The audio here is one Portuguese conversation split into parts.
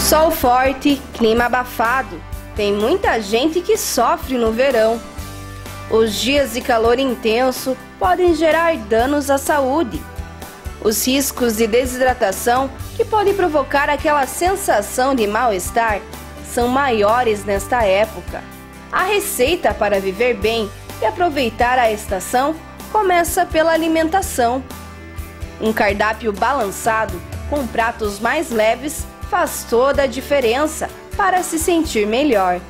Sol forte, clima abafado. Tem muita gente que sofre no verão. Os dias de calor intenso podem gerar danos à saúde. Os riscos de desidratação, que podem provocar aquela sensação de mal-estar, são maiores nesta época. A receita para viver bem e aproveitar a estação começa pela alimentação. Um cardápio balançado com pratos mais leves faz toda a diferença para se sentir melhor.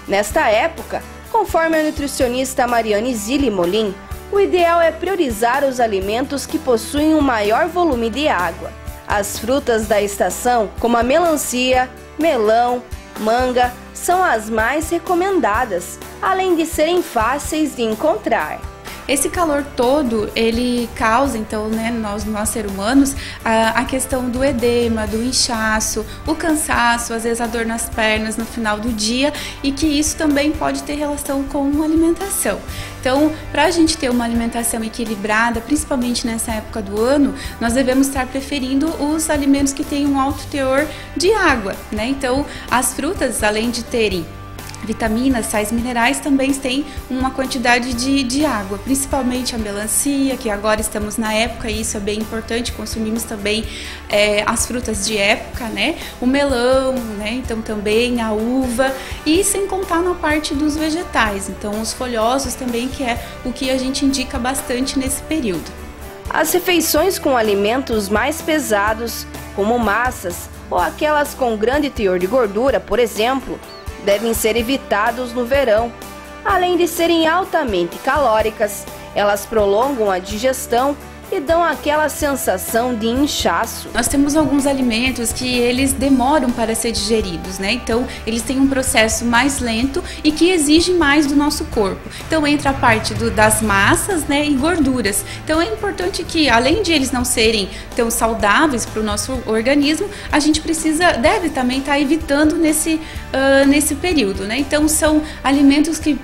Nesta época, conforme a nutricionista Mariane Zilli Molin, o ideal é priorizar os alimentos que possuem um maior volume de água. As frutas da estação, como a melancia, melão, manga, são as mais recomendadas, além de serem fáceis de encontrar. Esse calor todo, ele causa, então, nós seres humanos, a questão do edema, do inchaço, o cansaço, às vezes a dor nas pernas no final do dia, e que isso também pode ter relação com a alimentação. Então, para a gente ter uma alimentação equilibrada, principalmente nessa época do ano, nós devemos estar preferindo os alimentos que têm um alto teor de água, né? Então, as frutas, além de terem vitaminas, sais minerais, também têm uma quantidade de água, principalmente a melancia, que agora estamos na época e isso é bem importante, consumimos também as frutas de época, né? O melão, né? Então também a uva, e sem contar na parte dos vegetais, então os folhosos também, que é o que a gente indica bastante nesse período. As refeições com alimentos mais pesados, como massas ou aquelas com grande teor de gordura, por exemplo, devem ser evitados no verão. Além de serem altamente calóricas, elas prolongam a digestão e dão aquela sensação de inchaço. Nós temos alguns alimentos que eles demoram para ser digeridos, né? Então, eles têm um processo mais lento e que exige mais do nosso corpo. Então, entra a parte das massas, né, e gorduras. Então, é importante que, além de eles não serem tão saudáveis para o nosso organismo, a gente deve também estar evitando nesse período, né? Então, são alimentos que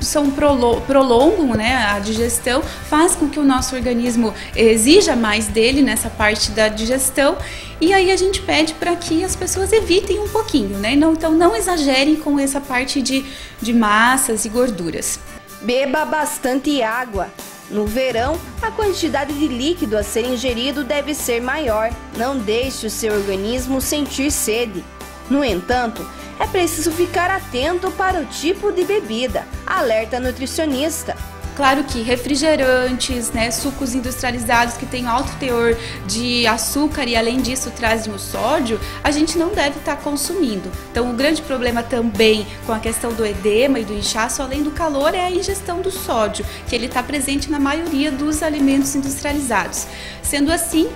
prolongam, né, a digestão, faz com que o nosso organismo exija mais dele nessa parte da digestão, e aí a gente pede para que as pessoas evitem um pouquinho, né? Então não exagerem com essa parte de massas e gorduras. Beba bastante água. No verão, a quantidade de líquido a ser ingerido deve ser maior. Não deixe o seu organismo sentir sede. No entanto, é preciso ficar atento para o tipo de bebida. Alerta nutricionista. Claro que refrigerantes, né, sucos industrializados que têm alto teor de açúcar e além disso trazem o sódio, a gente não deve estar consumindo. Então o grande problema também com a questão do edema e do inchaço, além do calor, é a ingestão do sódio, que ele está presente na maioria dos alimentos industrializados. Sendo assim,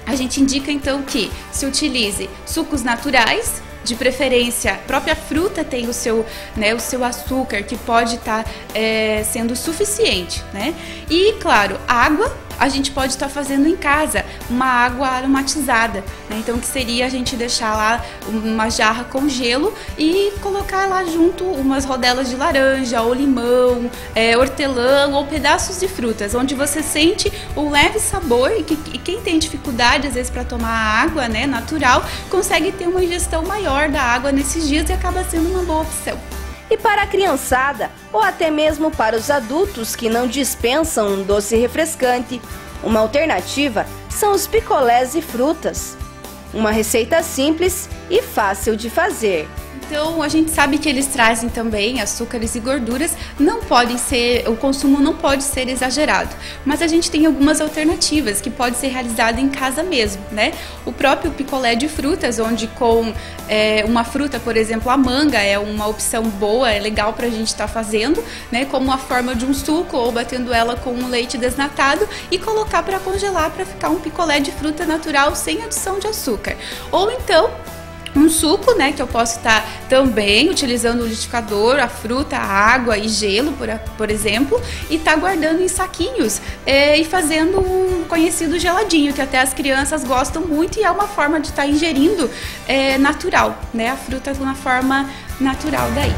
a gente indica então que se utilize sucos naturais. De preferência, a própria fruta tem o seu açúcar, que pode estar sendo suficiente, né? E, claro, água a gente pode estar fazendo em casa, uma água aromatizada, né? Então, que seria a gente deixar lá uma jarra com gelo e colocar lá junto umas rodelas de laranja ou limão, hortelã ou pedaços de frutas, onde você sente um leve sabor e quem tem dificuldade, às vezes, para tomar água, né, natural, consegue ter uma ingestão maior da água nesses dias e acaba sendo uma boa opção. E para a criançada, ou até mesmo para os adultos que não dispensam um doce refrescante, uma alternativa são os picolés de frutas. Uma receita simples e fácil de fazer. Então, a gente sabe que eles trazem também açúcares e gorduras, o consumo não pode ser exagerado, mas a gente tem algumas alternativas que pode ser realizada em casa mesmo, né? O próprio picolé de frutas, onde com uma fruta, por exemplo, a manga é uma opção boa, é legal para a gente estar fazendo, né? Como a forma de um suco ou batendo ela com um leite desnatado e colocar para congelar para ficar um picolé de fruta natural sem adição de açúcar. Ou então, um suco, né, que eu posso estar também utilizando o liquidificador, a fruta, a água e gelo, por exemplo, e tá guardando em saquinhos e fazendo um conhecido geladinho, que até as crianças gostam muito e é uma forma de estar ingerindo natural, né, a fruta de uma forma natural daí.